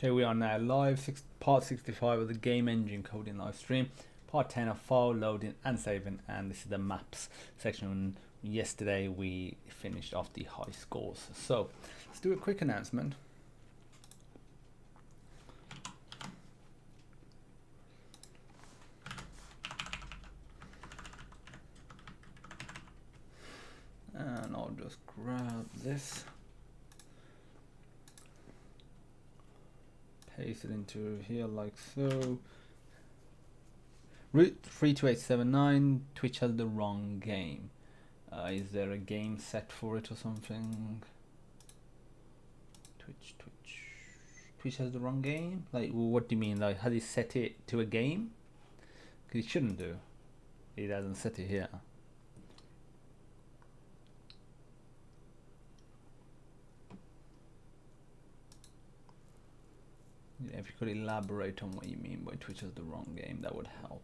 Okay, we are now live, part 65 of the game engine coding live stream, part 10 of file loading and saving, and this is the maps section. Yesterday we finished off the high scores. So let's do a quick announcement. And I'll just grab this, paste it into here like so. Route 32879, Twitch has the wrong game. Is there a game set for it or something? Twitch has the wrong game? Like, what do you mean? Like, has he set it to a game? Because he shouldn't do. He hasn't set it here. Yeah, if you could elaborate on what you mean by Twitch has the wrong game, that would help.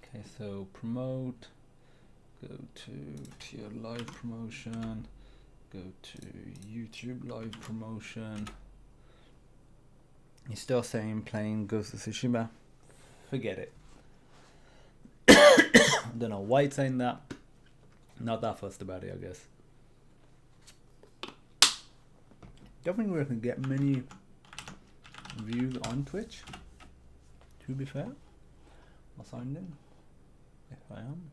Okay, so promote, go to your live promotion, go to YouTube live promotion. You're still saying playing Ghost of Tsushima? Forget it. I don't know why it's saying that. Not that fussed about it, I guess. Don't think we can get many views on Twitch, to be fair. I'm signed in, if I am.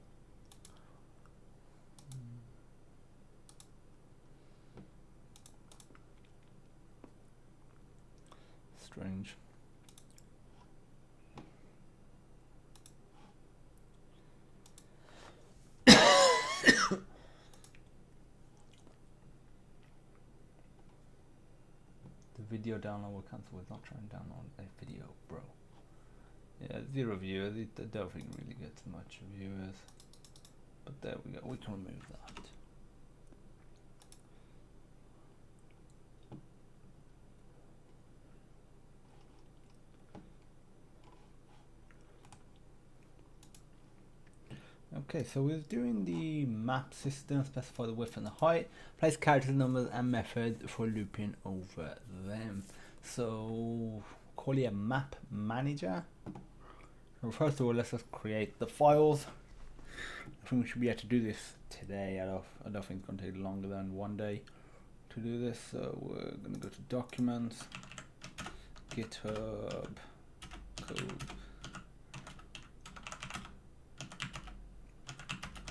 Strange. The video download will cancel. It's not trying to download a video, bro. Yeah, 0 viewers. I don't think it really gets much viewers. But there we go. We can remove that. Okay, so we're doing the map system, specify the width and the height, place character numbers and method for looping over them. So call it a map manager. So first of all, let's just create the files. I think we should be able to do this today. I don't think it's going to take longer than one day to do this. So we're going to go to documents, GitHub, code,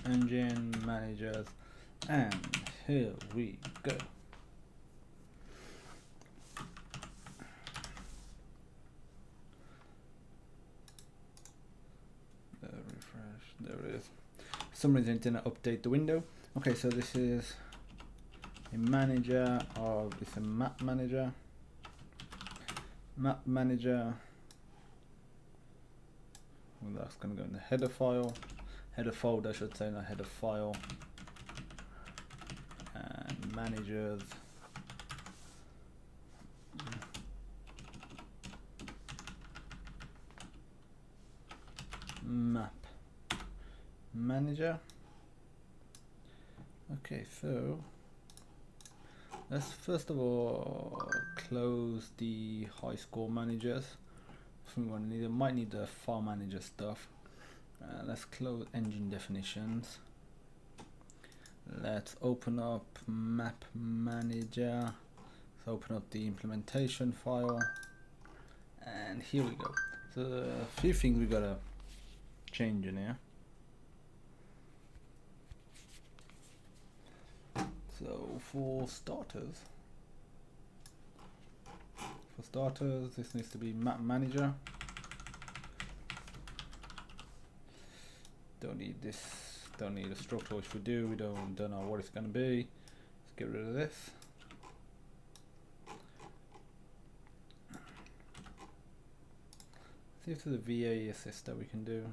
engine managers, and here we go. Refresh, there it is. For some reason it didn't update the window. Okay, so this is a manager of, it's a map manager. Map manager, well, that's going to go in the header file. Header folder, I should say, not header file. And managers. Map manager. Okay, so let's first of all close the high score managers. So we might need the file manager stuff. Let's close engine definitions. Let's open up map manager. Let's open up the implementation file, and here we go. So a few things we gotta change in here. So for starters, this needs to be map manager. Don't need this, don't need a structure, which we do. We don't know what it's going to be. Let's get rid of this. See if there's a VA assist that we can do.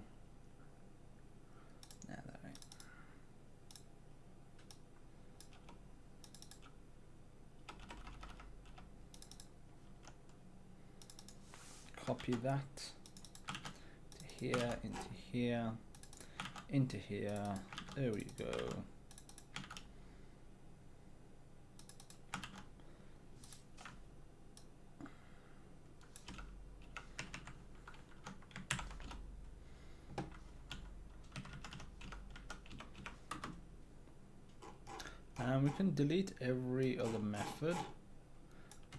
Nah, that ain't. copy that to here, into here, into here. There we go. And we can delete every other method,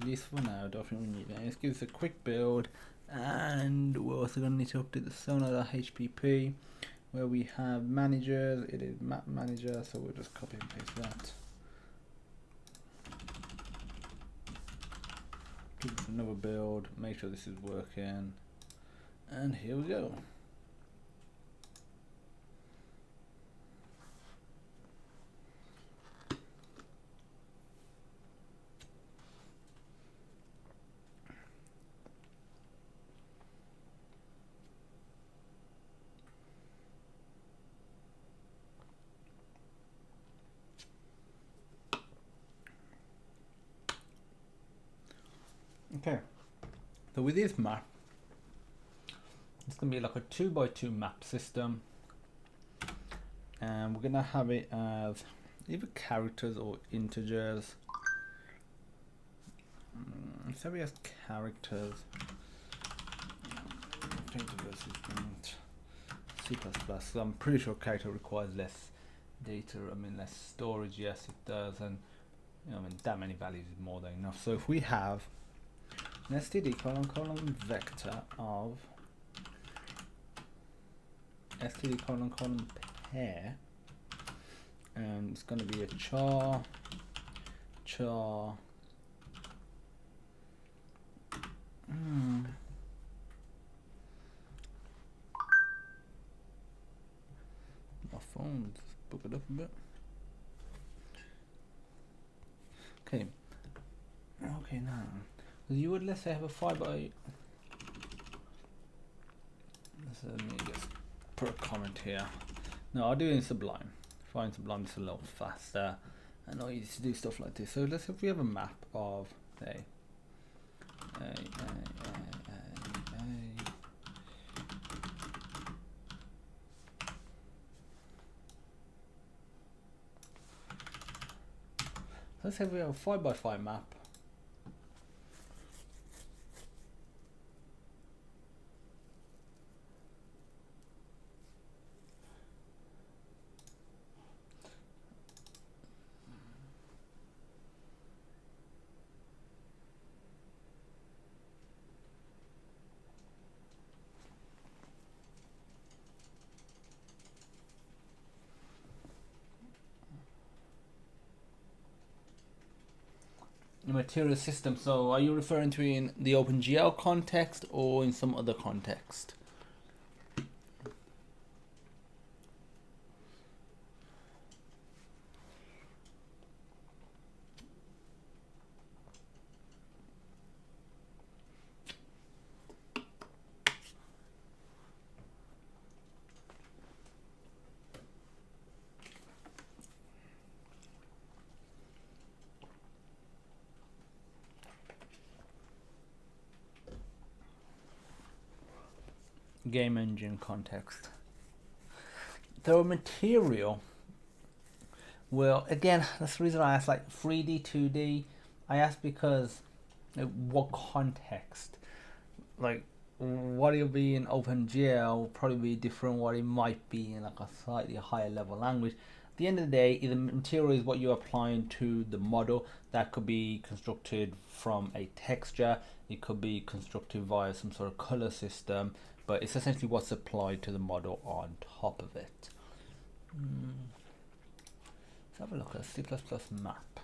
at least for now. Don't think we need it. Let's give this a quick build, and we're also going to need to update the sonar.hpp where we have managers. It is map manager, so we'll just copy and paste that. Give this another build, make sure this is working, and here we go. Okay, so with this map, it's going to be like a 2x2 map system, and we're going to have it as either characters or integers. So we have characters, C++, so I'm pretty sure character requires less data, less storage. Yes, it does, and that many values is more than enough. So if we have an std : vector of std : pair, and it's going to be a char my phone, let's book it up a bit. Okay, now you would, let's say, have a 5x. Let me just put a comment here. No, I'll do it in Sublime. Find Sublime is a lot faster and not easy to do stuff like this. So let's say if we have a map of, say, let's say we have a 5x5 map. Material system. So are you referring to in the OpenGL context or in some other context? Game engine context. The material, well, again, that's the reason I asked like 3D, 2D. I asked because what context? Like what it'll be in OpenGL will probably be different what it might be in like a slightly higher level language. At the end of the day, the material is what you're applying to the model. That could be constructed from a texture, it could be constructed via some sort of color system, but it's essentially what's applied to the model on top of it. Let's have a look at C++ map.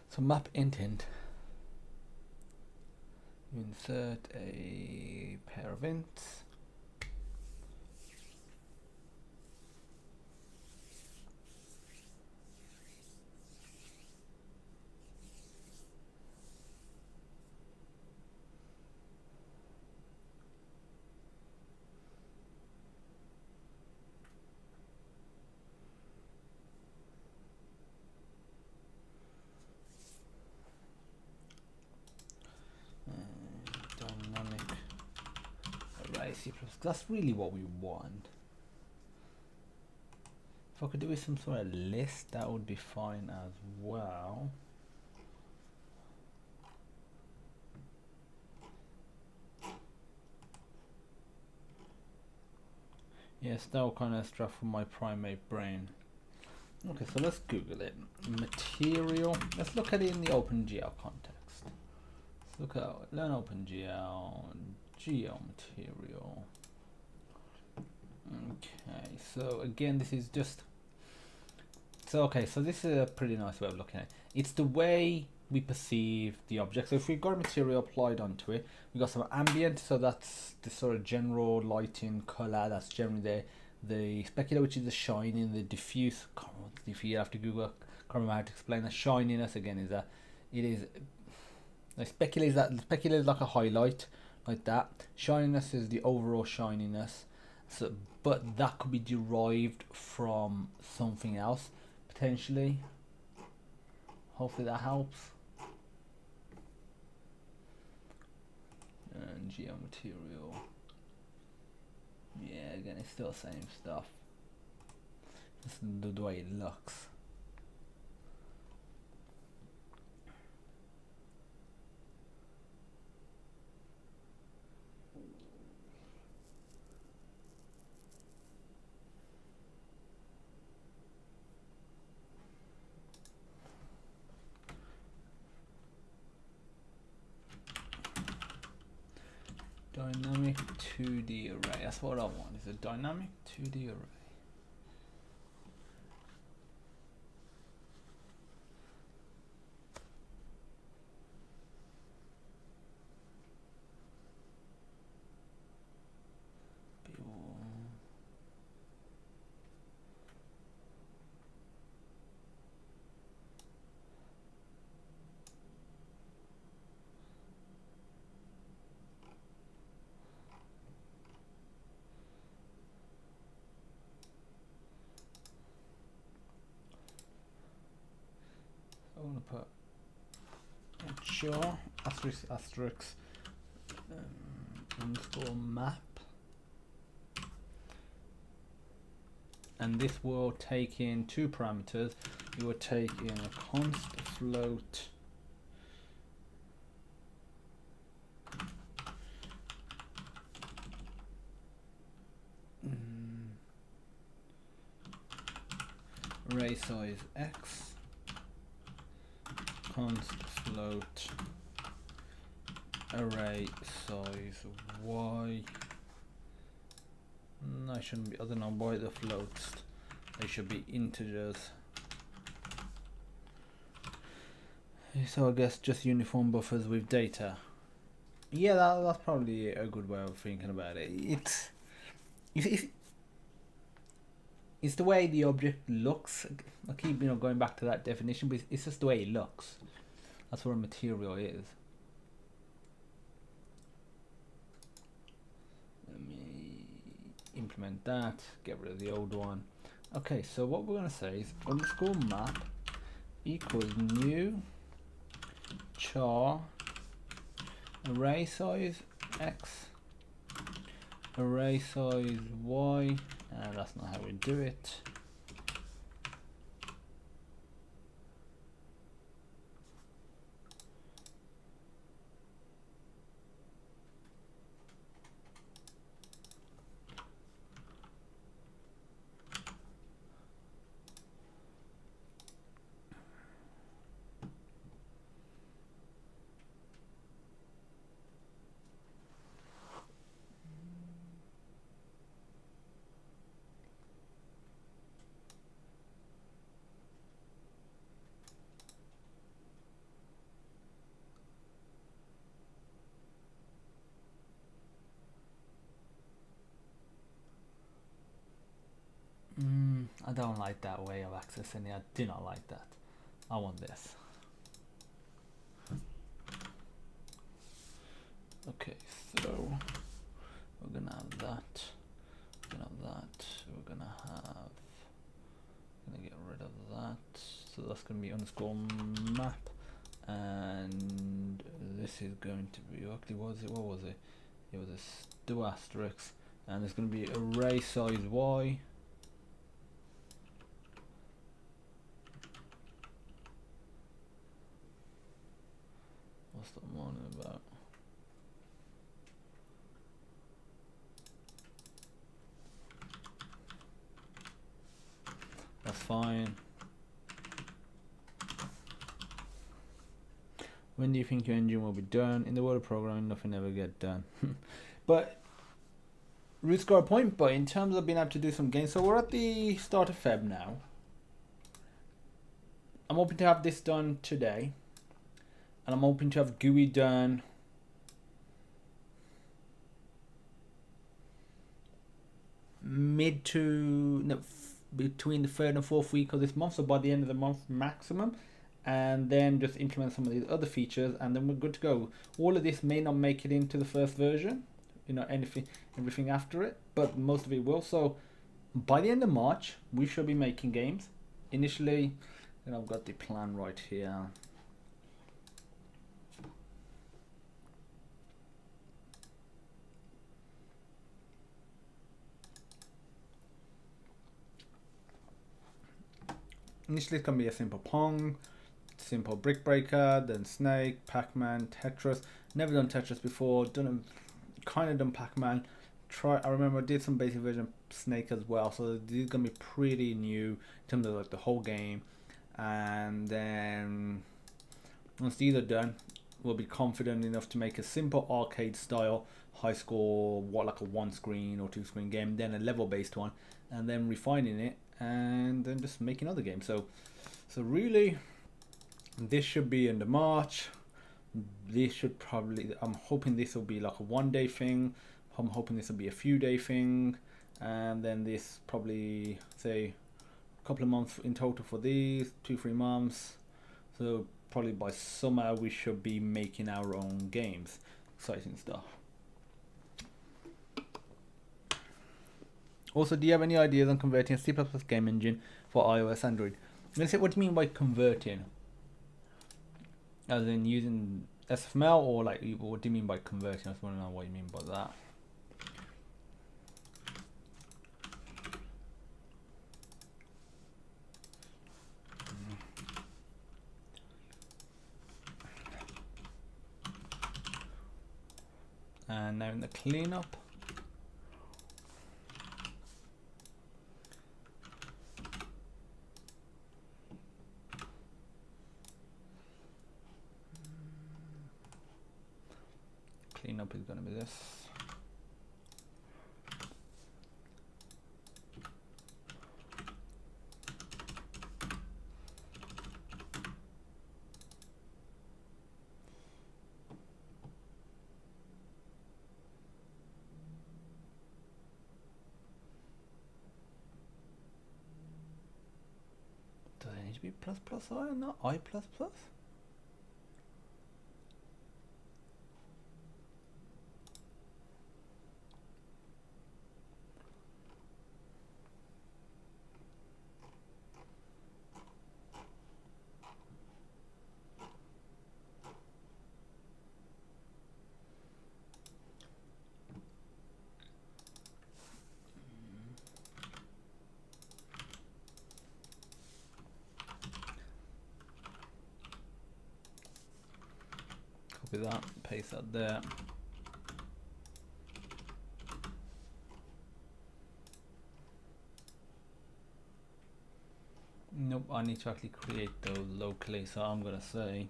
So map intent. Insert a pair of ints. array C++. That's really what we want. If I could do with some sort of list, that would be fine as well. Yes, that will kind of extract from my primate brain. Okay, so let's Google it. Material. Let's look at it in the OpenGL context. Let's look at learn OpenGL, GL material. Okay, so again, this is just so this is a pretty nice way of looking at it. It's the way we perceive the object. So if we've got a material applied onto it, we've got some ambient, so that's the sort of general lighting, color, that's generally there. The specular, which is the shining, the diffuse, if you have to Google, can't remember how to explain that. Shininess again is that it is like specular is like a highlight, like that. Shininess is the overall shininess. So, but that could be derived from something else potentially. Hopefully that helps. And geomaterial. Yeah, again, it's still the same stuff. Just the way it looks. Dynamic 2D array. That's what I want. Is a dynamic 2D array. I'm going to put char asterisk underscore map, and this will take in two parameters. You will take in a const float array size x, const float array size y. No, it shouldn't be. I don't know why the floats. They should be integers. So I guess just uniform buffers with data. Yeah, that's probably a good way of thinking about it. It's the way the object looks. I keep going back to that definition, but it's just the way it looks. That's what a material is. Let me implement that, get rid of the old one. Okay, so what we're going to say is underscore map equals new char array size x, array size y, and that's not how we do it. I don't like that way of accessing it. I do not like that. I want this. Okay, so we're gonna have that. We're gonna have that. We're gonna get rid of that. So that's gonna be underscore map, and this is going to be actually what was it? It was a do asterisk, and there's going to be array size y. What's that one about? That's fine. When do you think your engine will be done? In the world of programming, nothing ever get done. But Root's got a point. But in terms of being able to do some games, so we're at the start of Feb now. I'm hoping to have this done today, and I'm hoping to have GUI done between the 3rd and 4th week of this month, so by the end of the month maximum, and then just implement some of these other features, and then we're good to go. All of this may not make it into the first version, you know, everything after it, but most of it will. So by the end of March, we should be making games. Initially, and I've got the plan right here. Initially, it's going to be a simple Pong, simple Brick Breaker, then Snake, Pac-Man, Tetris. Never done Tetris before. Kind of done Pac-Man. I remember I did some basic version of Snake as well. So this is going to be pretty new in terms of like the whole game. And then once these are done, we'll be confident enough to make a simple arcade style high score, like a 1-screen or 2-screen game, then a level based one, and then refining it, and then just making other games. So really, this should be in the March. This should probably, I'm hoping this will be like a 1-day thing. I'm hoping this will be a few-day thing, and then this probably say a couple of months in total for these, 2-3 months. So probably by summer we should be making our own games. Exciting stuff. Also, do you have any ideas on converting a C++ game engine for iOS, Android? Let's say, what do you mean by converting? As in using SFML, or like, what do you mean by converting? I just want to know what you mean by that. And now in the cleanup. Cleanup is going to be this. Does it need to be ++i and not I++? Copy that, paste that there. Nope, I need to actually create those locally, so I'm gonna say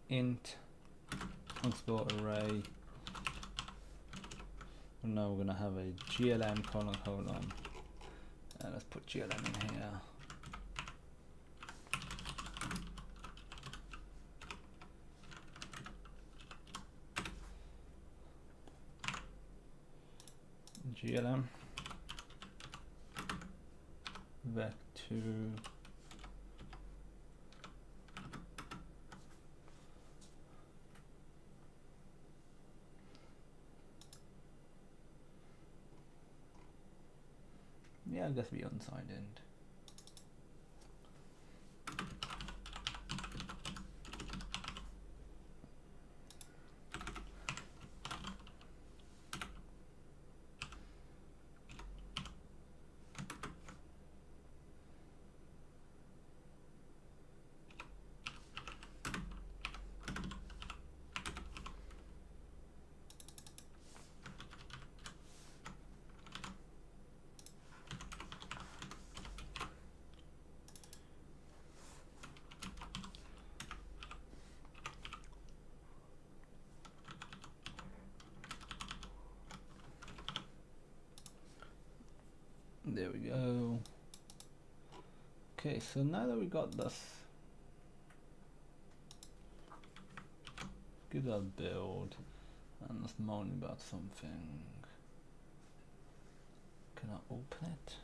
int underscore array. Now we're gonna have a glm : and let's put glm in here. glm vec2 yeah, I guess be unsigned end. There we go. Okay, so now that we got this good old build, and it's moaning about something. Can I open it?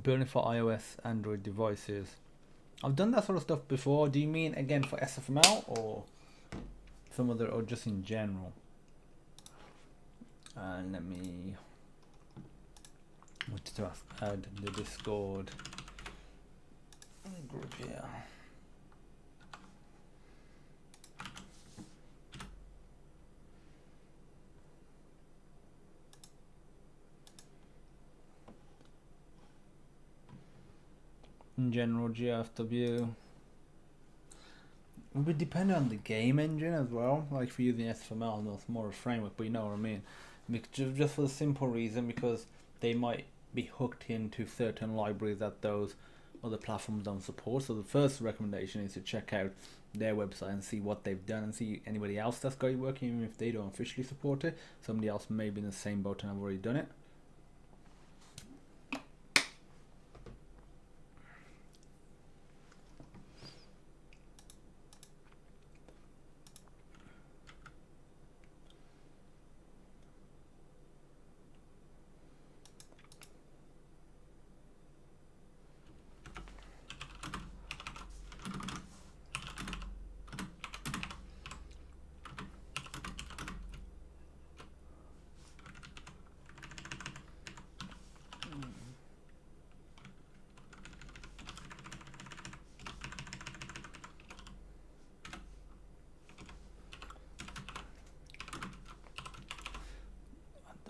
Building for iOS, Android devices. I've done that sort of stuff before. Do you mean again for SFML or some other, or just in general? And let me add the Discord group here. In general, GFW. It would depend on the game engine as well. Like if you're using SFML, no, it's more a framework, but you know what I mean. Just for the simple reason, because they might be hooked into certain libraries that those other platforms don't support. So the first recommendation is to check out their website and see what they've done, and see anybody else that's got it working, even if they don't officially support it. Somebody else may be in the same boat and have already done it.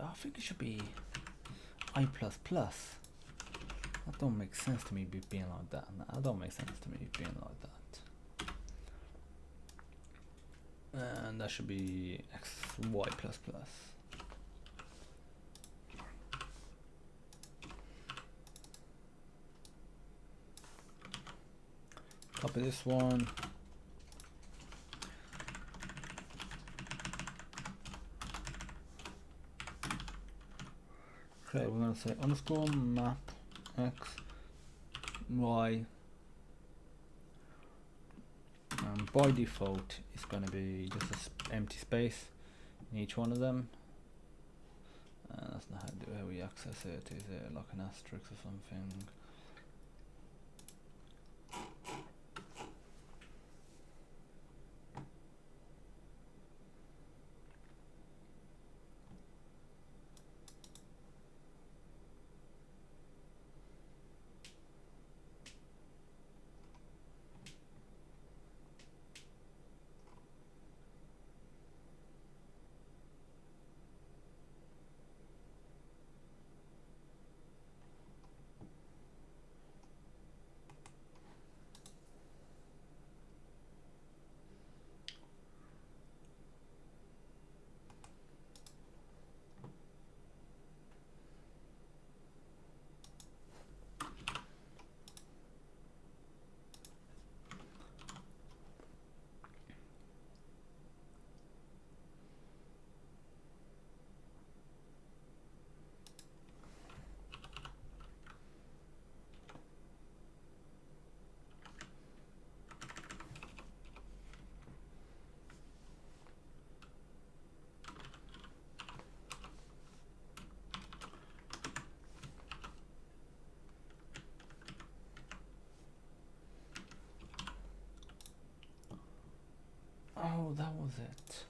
I think it should be I++. That don't make sense to me being like that. No, that don't make sense to me being like that. And that should be XY++. Copy this one. Okay, we're going to say underscore map x y, and by default it's going to be just an empty space in each one of them. That's not how we access it. Is it like an asterisk or something? Oh, that was it.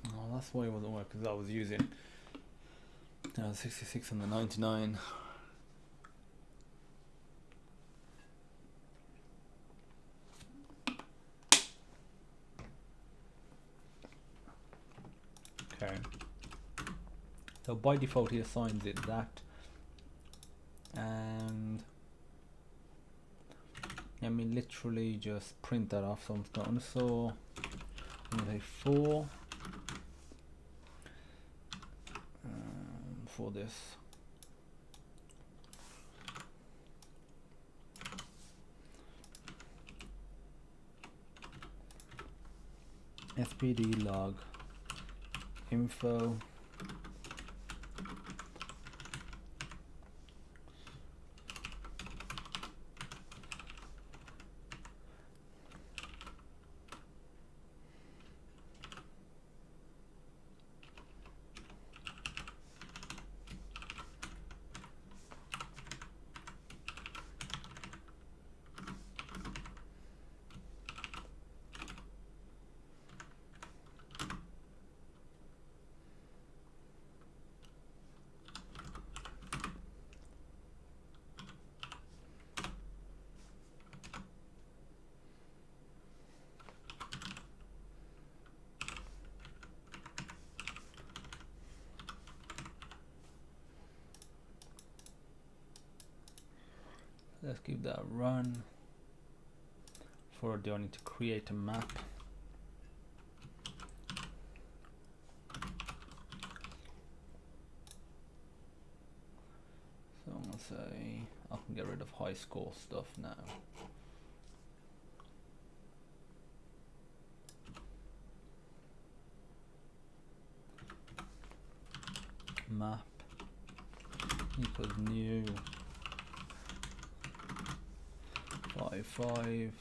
Oh, that's why it wasn't working, because I was using 66 and the 99. Okay. So by default he assigns it that, and let me literally just print that off. So I'm going to so I'm going to say 4 for this. SPD log info let's give that a run. For do I need to create a map? So I'm gonna say I can get rid of high score stuff now. Map equals new 5.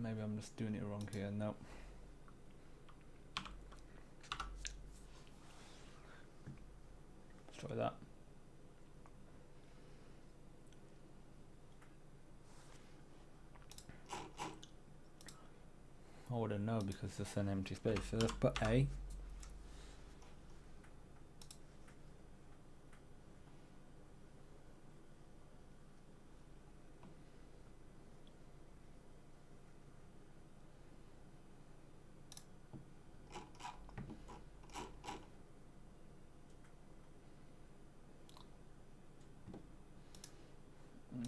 Maybe I'm just doing it wrong here. No. Let's try that. I wouldn't know because it's an empty space. So let's put A.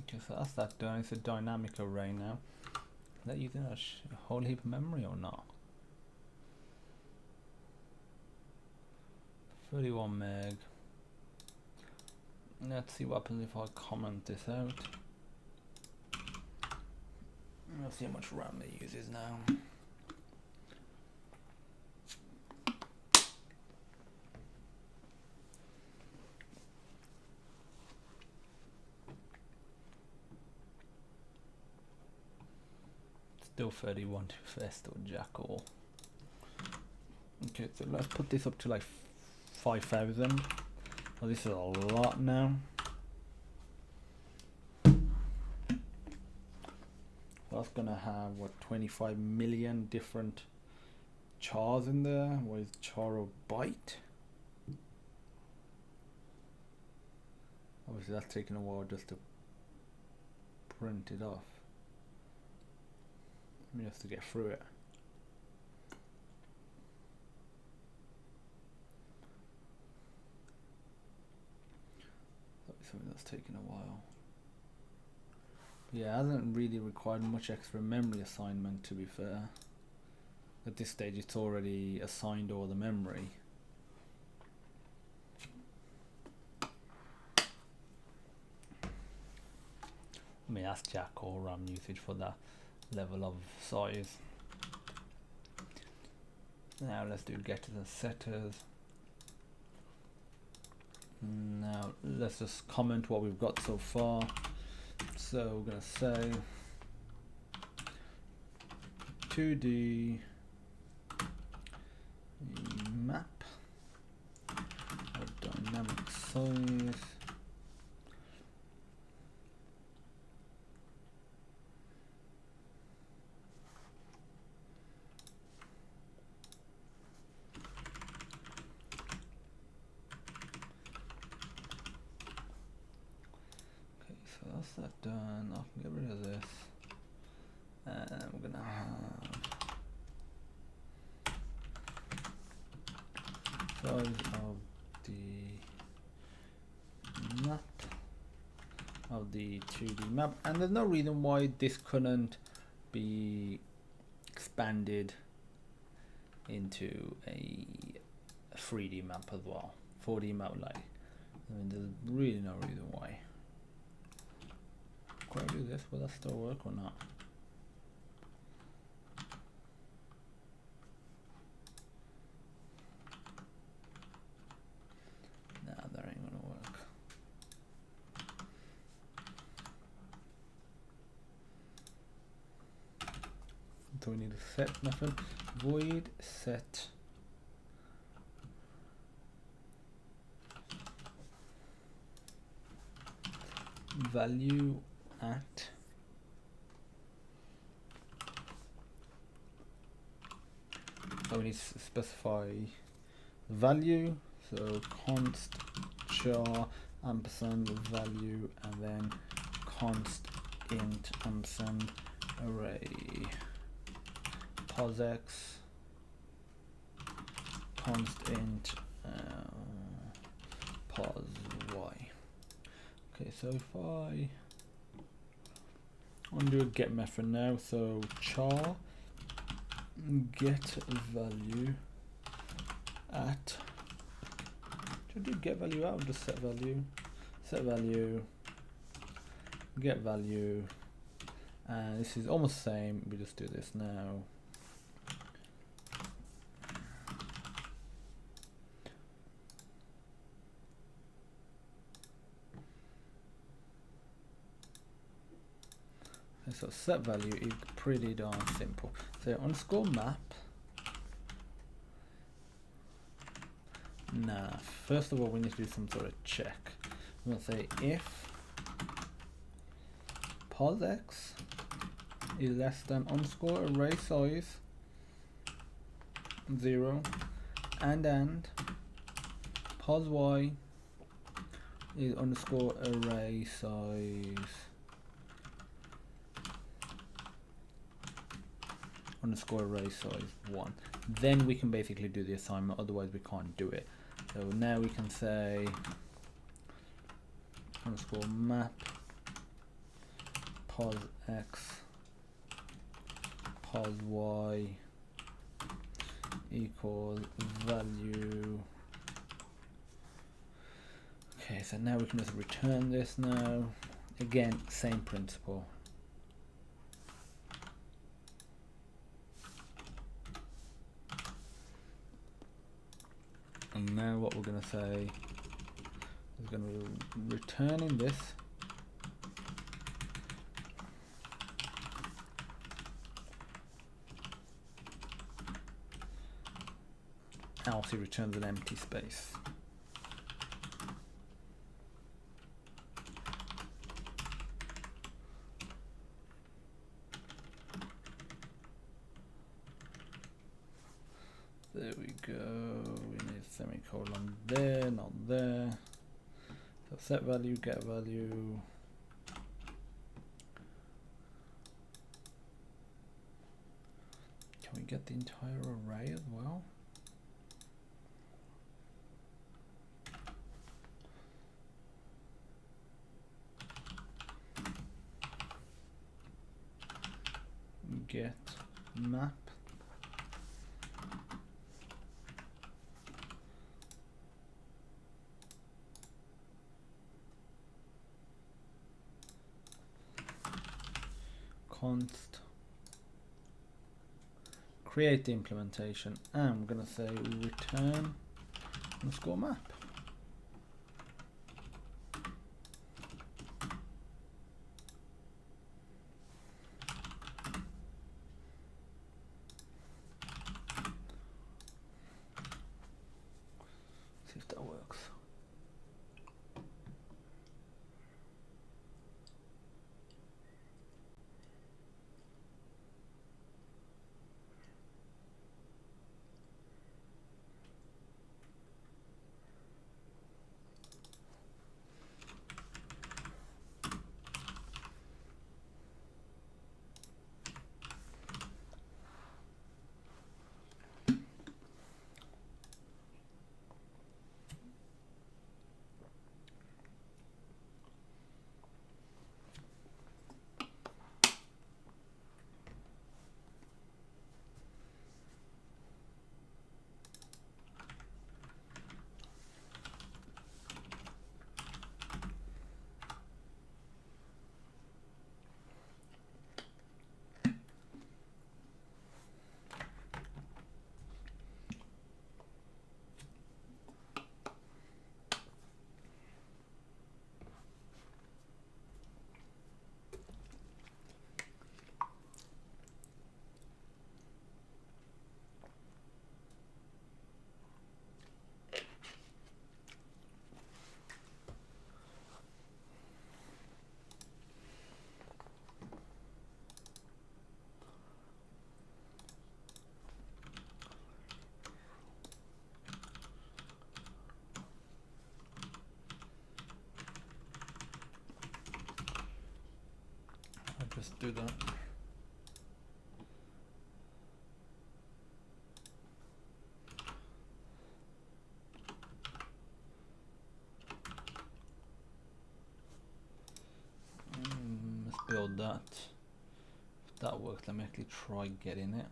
Okay, so that's that done. It's a dynamic array now. Is that using a whole heap of memory or not? 31 meg. Let's see what happens if I comment this out. Let's see how much RAM it uses now. Still 31 too fast or jack all. Okay, so let's put this up to like 5,000. Oh, this is a lot now. That's gonna have what, 25 million different chars in there. What is char or byte? Obviously that's taking a while just to print it off. I mean, just to get through it. That'll be something that's taking a while. Yeah, it hasn't really required much extra memory assignment, to be fair. At this stage it's already assigned all the memory. I mean, that's jack or RAM usage for that level of size. Now let's do getters and setters. Now let's just comment what we've got so far. So we're going to say 2D map of dynamic size. So that's that done. I can get rid of this, and we're gonna have size of the map of the 2D map, and there's no reason why this couldn't be expanded into a 3D map as well, 4D map. Like, I mean, there's really no reason why. Can I do this? Will that still work or not? Nah, that ain't gonna work. So we need a set method. Void set value at so we need to specify value, so const char ampersand value, and then const int ampersand array posx const int pos y. Okay, so if I want to do a get method now, so char get value at, should I do get value out or just set value? Set value, get value, and this is almost the same, we just do this now. So set value is pretty darn simple. So underscore map. Now, first of all, we need to do some sort of check. I'm going to say if posx is less than underscore array size 0 and pos y is underscore array size underscore array size 1, then we can basically do the assignment, otherwise we can't do it. So now we can say underscore map pos x pos y equals value. Okay, so now we can just return this now. Again, same principle. And now what we're going to say is going to return in this else he returns an empty space. There we go. We need a semicolon there, not there. So set value, get value. Can we get the entire array as well? Get map const create the implementation, and I'm going to say return underscore map. just do that. Let's build that. If that works, let me actually try getting it.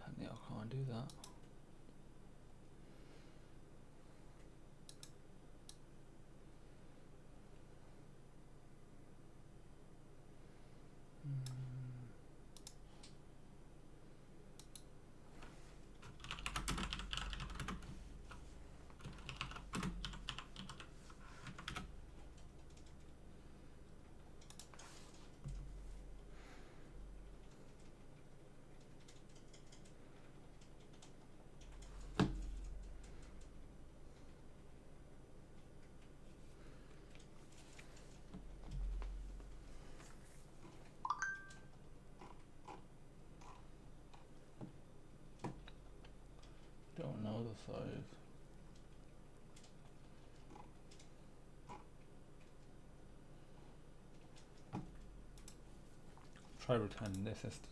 Apparently I can't do that. Don't know the size. Try returning this SD.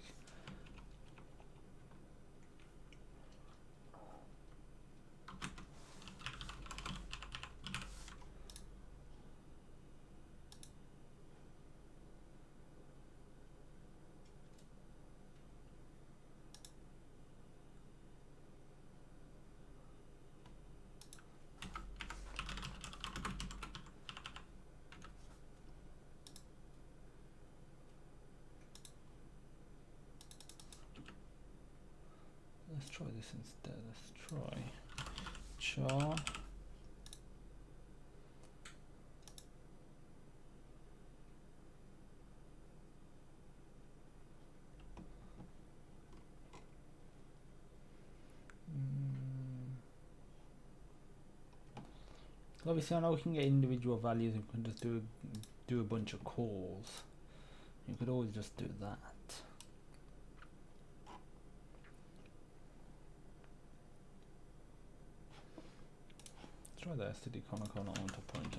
Let's try this instead. Let's try char. Obviously, I know we can get individual values. We can just do a bunch of calls. You could always just do that. Try the std conical not onto pointer.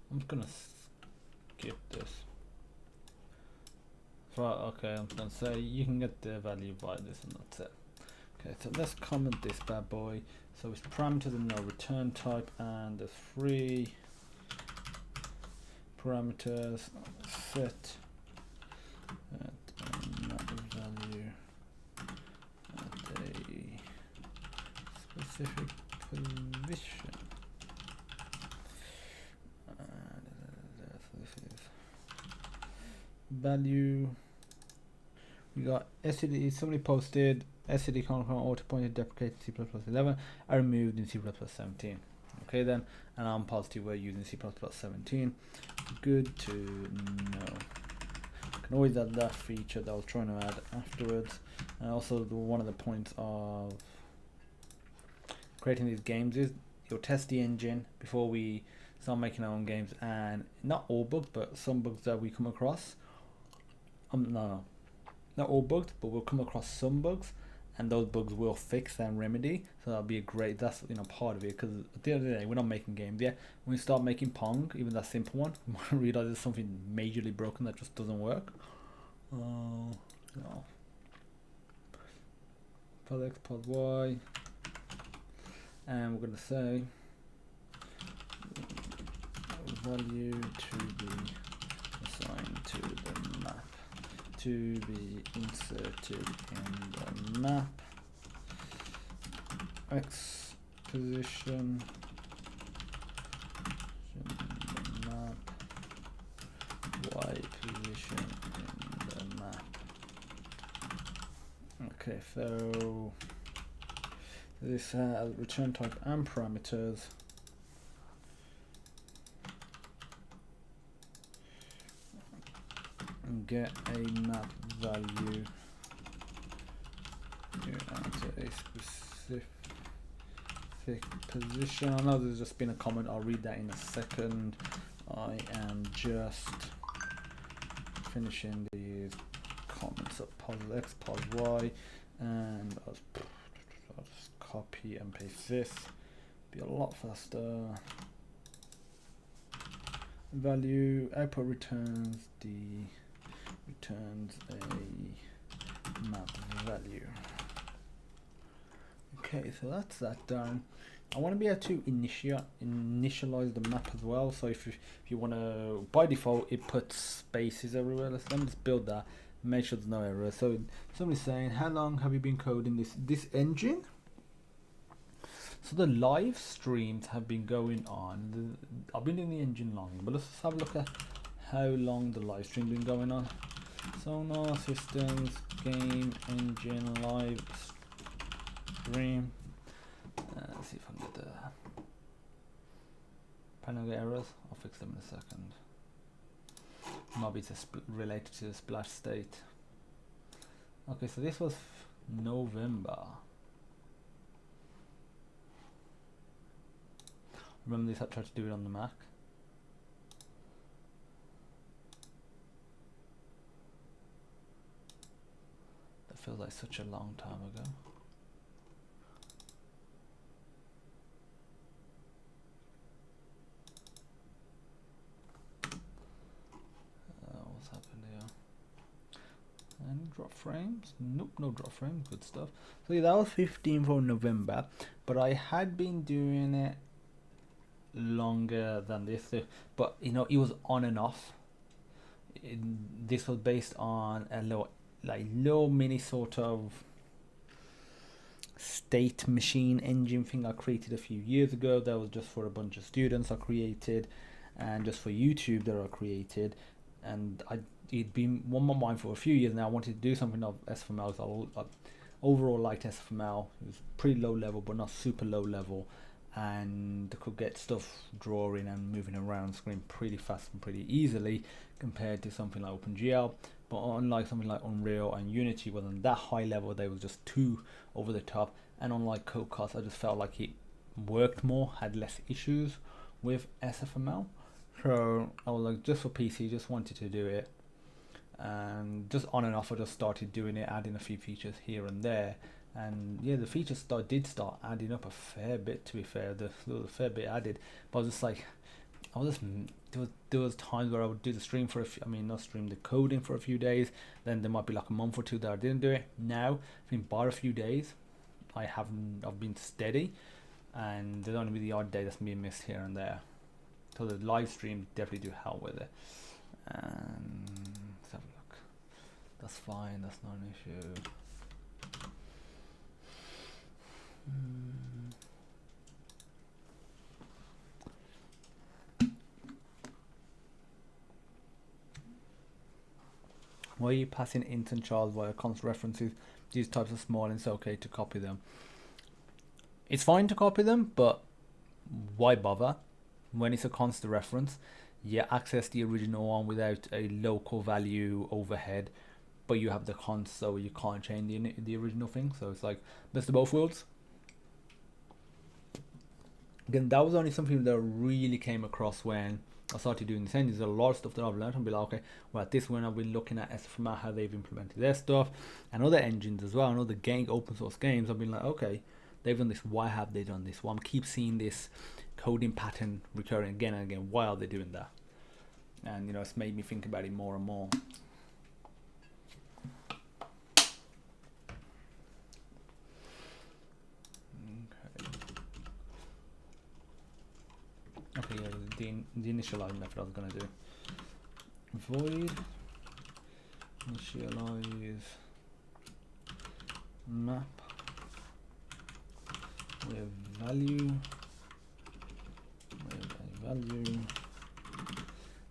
I'm just gonna skip this. Right, okay, I'm gonna say you can get the value by this and that's it. Okay, so let's comment this bad boy. So it's parameters and no return type, and there's 3 parameters. Set at another value at a specific position. So this is value. We got std. Somebody posted std conical auto pointer deprecated C++11 are removed in C++17. Okay then, and I'm positive we're using C++17. Good to know. Can always add that feature that I was trying to add afterwards. And also one of the points of creating these games is you'll test the engine before we start making our own games, and not all bugs, but some bugs that we come across. No, not all bugs, but we'll come across some bugs, and those bugs will fix and remedy. So that'll be a great, that's part of it, because at the end of the day we're not making games yet. When we start making Pong, even that simple one, we might realize there's something majorly broken that just doesn't work. No. Pod X, pod Y, and we're going to say value to be assigned to the map to be inserted in map X position in the map, Y position in the map. Okay, so this has return type and parameters. And get a map value to enter a specific position. I know there's just been a comment, I'll read that in a second. I am just finishing these comments of pos X, pos Y, and I'll just copy and paste this. Be a lot faster. Value output returns a map value. Okay, so that's that done. I want to be able to initialize the map as well. So if you want to, by default it puts spaces everywhere. Let me just build that, make sure there's no error. So somebody's saying, how long have you been coding this engine? So the live streams have been going on. I've been doing the engine long, but let's just have a look at how long the live stream been going on. Sonar Systems game engine live stream. Let's see if I can get the panel errors. I'll fix them in a second. Maybe it's related to the splash state. Okay, so this was November. Remember this, I tried to do it on the Mac. That feels like such a long time ago. What's happened here? Any drop frames? Nope, no drop frames, good stuff. So yeah, that was 15th of November, but I had been doing it longer than this, but you know, it was on and off. This was based on a low mini sort of state machine engine thing I created a few years ago. That was just for a bunch of students I created, and just for YouTube that I created. And it'd been on my mind for a few years now. I wanted to do something of SFML. So I overall liked SFML. It was pretty low level, but not super low level, and could get stuff drawing and moving around screen pretty fast and pretty easily compared to something like OpenGL. But unlike something like Unreal and Unity, wasn't that high level, they was just too over the top. And unlike CodeCast, I just felt like it worked more, had less issues with SFML. So I was like, just for PC, just wanted to do it, and just on and off I just started doing it, adding a few features here and there. And yeah, the features did start adding up a fair bit, to be fair. There was a fair bit added, but I was just like, there was times where I would do the stream for not stream, the coding for a few days, then there might be like a month or two that I didn't do it. Now I think bar a few days I've been steady, and there's only the odd day that's been missed here and there. So the live stream definitely do help with it. And let's have a look. That's fine, that's not an issue. Why are you passing int and chars via const references? These types are small and it's okay to copy them. It's fine to copy them, but why bother? When it's a const reference, you access the original one without a local value overhead, but you have the const, so you can't change the original thing. So it's like best of both worlds. Again, that was only something that really came across when I started doing this engine. There's a lot of stuff that I've learned and be like, okay, well, at this one I've been looking at SFML, how they've implemented their stuff, and other engines as well, and other open source games. I've been like, okay, they've done this, why have they done this? Well, I keep seeing this coding pattern recurring again and again. Why are they doing that? And you know, it's made me think about it more and more. Okay, yeah, the initialize method I was going to do. Void initialize map with value,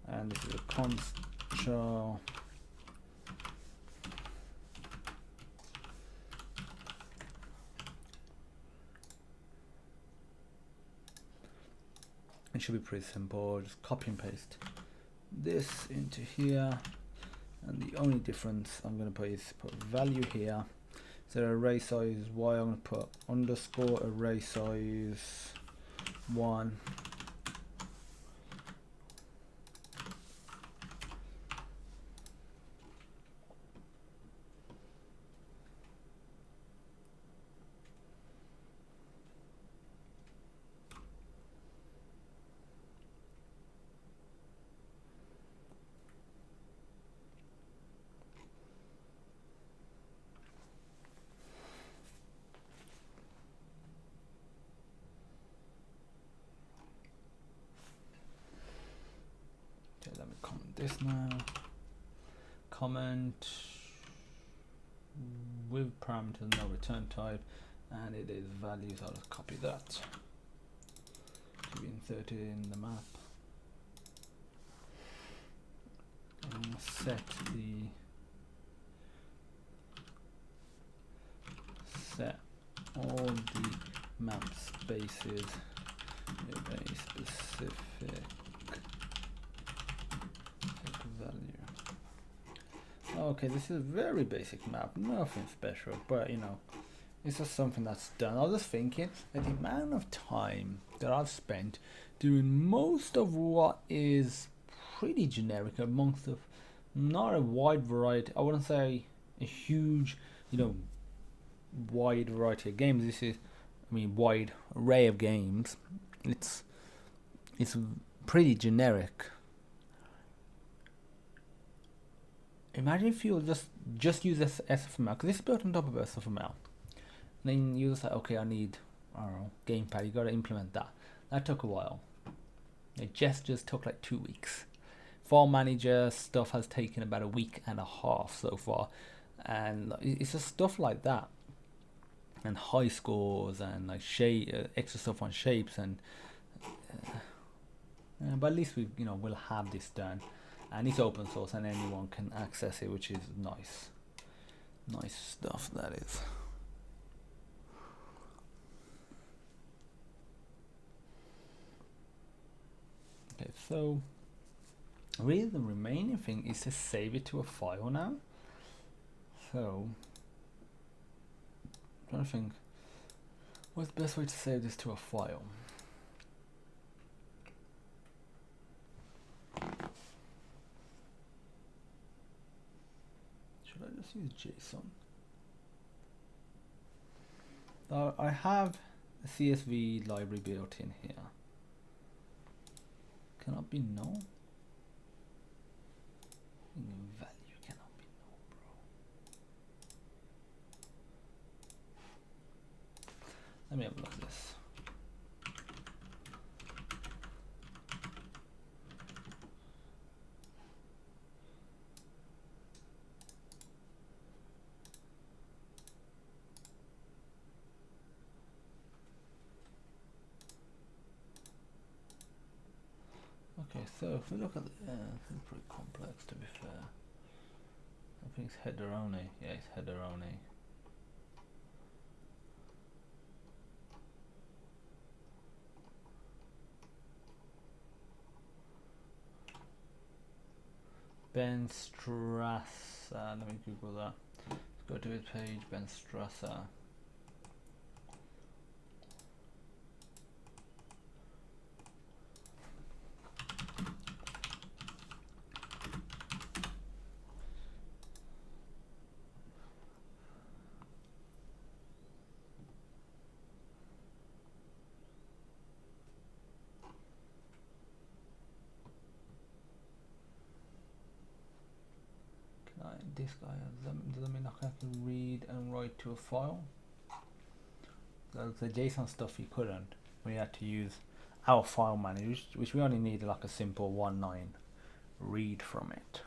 and this is a const char. It should be pretty simple. Just copy and paste this into here, and the only difference I'm going to put is put value here. So array size y, I'm going to put underscore array size 1. Okay, let me comment this now. Comment with parameters, no return type, and it is values. I'll just copy that to be inserted in the map. And set all the map spaces with a specific value. Okay, this is a very basic map, nothing special, but you know, it's just something that's done. I was just thinking that the amount of time that I've spent doing most of what is pretty generic amongst of not a wide variety, I wouldn't say a huge, you know, wide variety of games. This is, I mean, wide array of games. It's pretty generic. Imagine if you just use this SFML, because it's built on top of SFML. Then you just like, okay, I need, I don't know, gamepad. You got to implement that. That took a while. It just took like 2 weeks. File manager stuff has taken about a week and a half so far, and it's just stuff like that, and high scores and like extra stuff on shapes, and but at least we'll have this done, and it's open source and anyone can access it, which is nice stuff. That is. Okay, so really the remaining thing is to save it to a file now. So I'm trying to think, what's the best way to save this to a file? Should I just use JSON? I have a CSV library built in here. Cannot be no. Value cannot be no, bro. Let me have a look at this. Okay, so if we look at it's pretty complex, to be fair. I think it's header only. Yeah, it's header only. Ben Strasser. Let me Google that. Let's go to his page. Ben Strasser. This guy doesn't mean I can read and write to a file. The JSON stuff you couldn't. We had to use our file manager, which we only needed like a simple 1.9 read from it.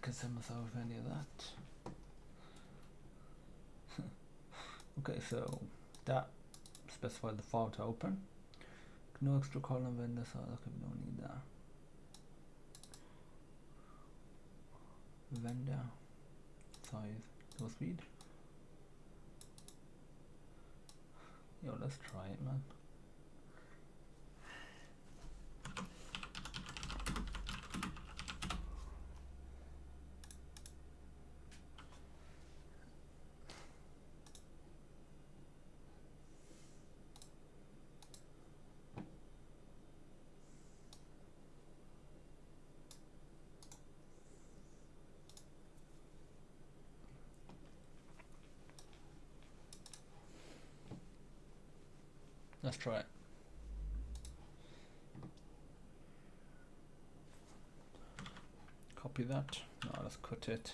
concern myself with any of that. Okay, so that specifies the file to open. No extra column vendor size. Okay, we don't need that. Vendor size, no speed. Yo, let's try it, man. Let's try it. Copy that. Now let's cut it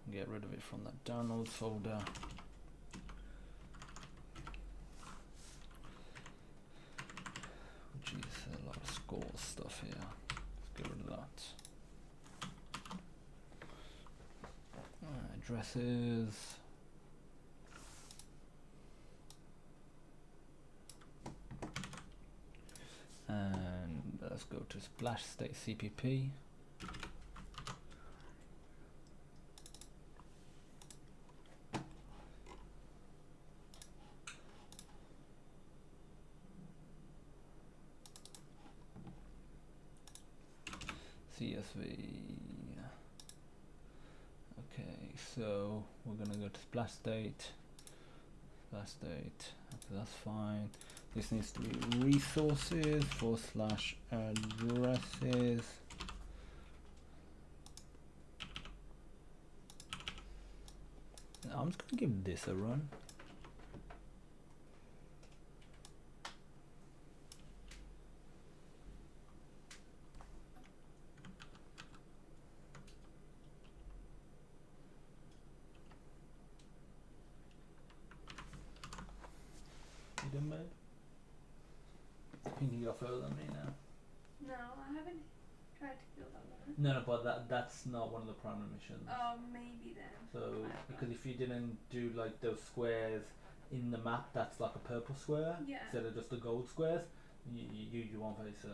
and get rid of it from that downloads folder. Geez, a lot of score stuff here. Let's get rid of that. Addresses. And let's go to splash state CPP. CSV. Okay, so we're gonna go to splash state. Splash state. Okay, that's fine. This needs to be resources / addresses. I'm just gonna give this a run. You done, babe? I think you got further than me now. No, I haven't tried to kill that one. No, but that's not one of the primary missions. Oh, maybe then. So, because if you didn't do like those squares in the map, that's like a purple square instead of just the gold squares. You won't face it.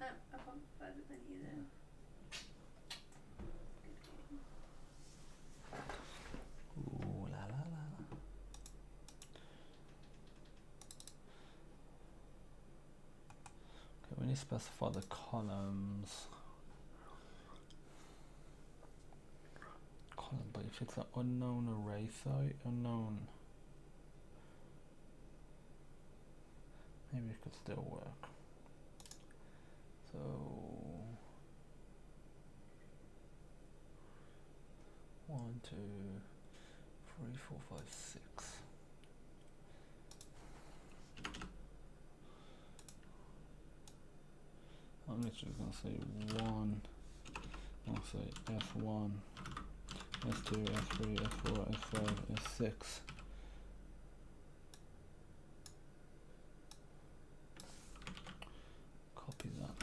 I can't further than you then. Ooh la la la la. Okay, we need to specify the columns. But if it's an unknown array site, unknown, maybe it could still work. So 1, 2, 3, 4, 5, 6. I'm literally gonna say 1. I'll say F1. S2, S3, S4, S5, S6. Copy that.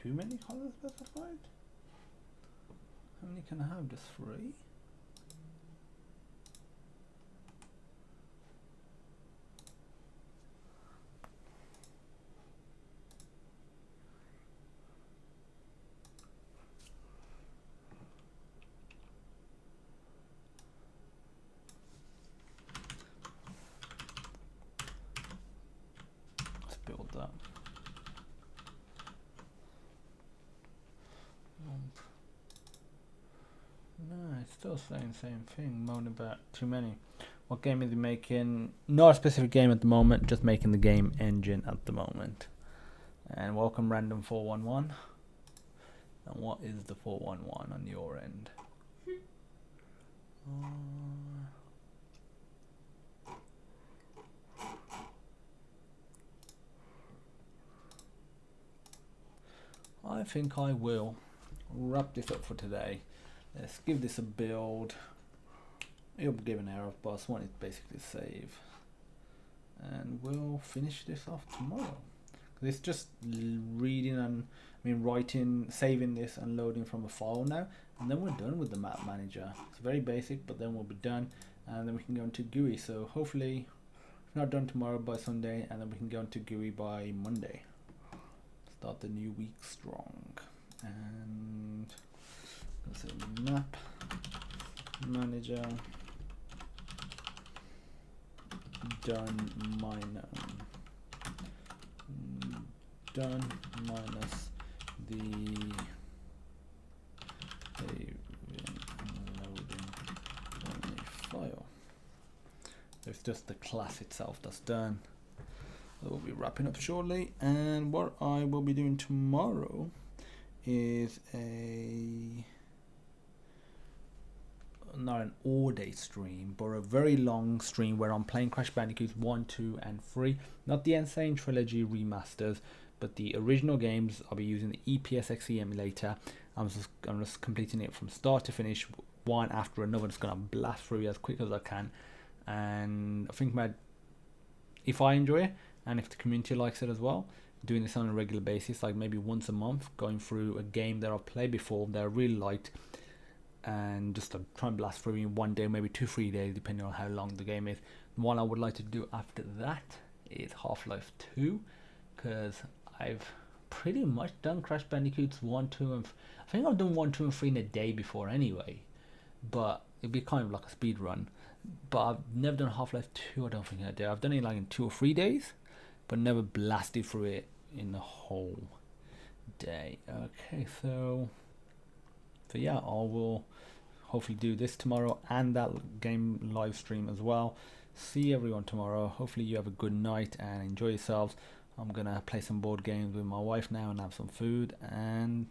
Too many colors specified? How many can I have? Just 3? Build that. No, it's still saying same thing. Moan about too many. What game is he making? Not a specific game at the moment, just making the game engine at the moment. And welcome random 411. And what is the 411 on your end? I think I will wrap this up for today. Let's give this a build. It'll give an error, but I just want it basically to save. And we'll finish this off tomorrow. It's just reading and writing, saving this and loading from a file now, and then we're done with the map manager. It's very basic, but then we'll be done, and then we can go into GUI. So hopefully, if not done tomorrow, by Sunday, and then we can go into GUI by Monday. Start the new week strong. And let's say map manager done minus the loading on a file. It's just the class itself that's done. We'll be wrapping up shortly, and what I will be doing tomorrow is not an all-day stream, but a very long stream where I'm playing Crash Bandicoots 1, 2, and 3. Not the Insane Trilogy remasters, but the original games. I'll be using the EPSXE emulator. I'm just completing it from start to finish, one after another. Just gonna blast through as quick as I can, and I think if I enjoy it, and if the community likes it as well, doing this on a regular basis, like maybe once a month, going through a game that I've played before that I really liked, and just to try and blast through in one day, maybe 2-3 days, depending on how long the game is. One I would like to do after that is Half-Life 2, because I've pretty much done Crash Bandicoots 1, 2, and I think I've done 1, 2, and 3 in a day before anyway, but it'd be kind of like a speed run. But I've never done Half-Life 2, I don't think I did. I've done it like in 2 or 3 days, but never blasted through it in the whole day. Okay, so yeah, I will hopefully do this tomorrow and that game live stream as well. See everyone tomorrow. Hopefully you have a good night and enjoy yourselves. I'm gonna play some board games with my wife now and have some food, and